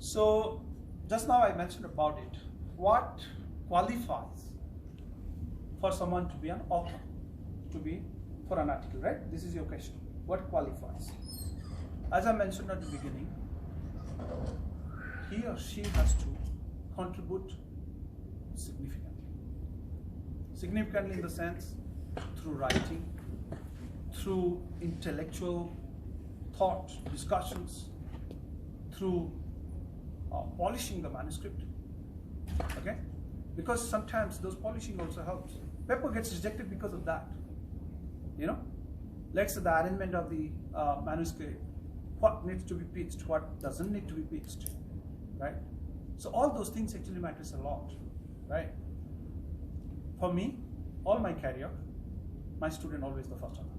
So just now I mentioned about it. What qualifies for someone to be an author, for an article, right? This is your question. What qualifies? As I mentioned at the beginning, he or she has to contribute significantly. Significantly in the sense through writing, through intellectual thought, discussions, through polishing the manuscript, okay? Because sometimes those polishing also helps. Paper gets rejected because of that, you know? Let's say the arrangement of the manuscript, what needs to be pitched, what doesn't need to be pitched, right? So all those things actually matters a lot, right? For me, all my career, my student always the first honor.